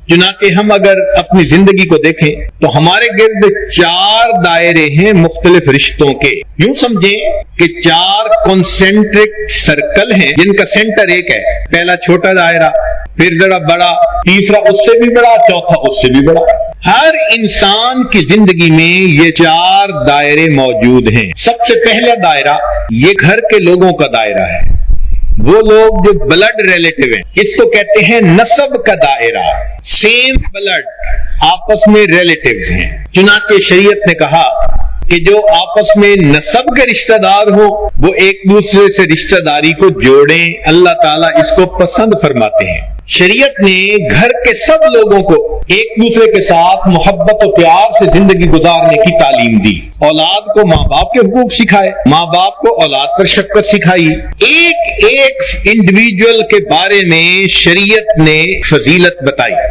चुनांचे हम अगर अपनी जिंदगी को देखें तो हमारे गिर्द 4 दायरे हैं मुख्तलिफ रिश्तों के। यूं समझें कि 4 कॉन्सेंट्रिक सर्कल हैं जिनका सेंटर एक है। पहला छोटा दायरा, फिर जरा बड़ा, तीसरा उससे भी बड़ा, चौथा उससे भी बड़ा। हर इंसान की जिंदगी में ये 4 दायरे मौजूद हैं। सबसे पहला दायरा ये घर के लोगों का दायरा है, वो लोग जो ब्लड रिलेटिव हैं, इसको कहते हैं नसब का दायरा। सेम ब्लड, आपस में रिलेटिव हैं। चुनांचे शरीयत ने कहा कि जो आपस में नसब के रिश्तेदार हो वो एक दूसरे से रिश्तेदारी को जोड़ें, अल्लाह ताला इसको पसंद फरमाते हैं। शरीयत ने घर के सब लोगों को एक दूसरे के साथ मोहब्बत और प्यार से जिंदगी गुजारने की तालीम दी। औलाद को माँ बाप के हुकूक सिखाए, माँ बाप को औलाद पर शफकत सिखाई। एक एक इंडिविजुअल के बारे में शरीयत ने फजीलत बताई।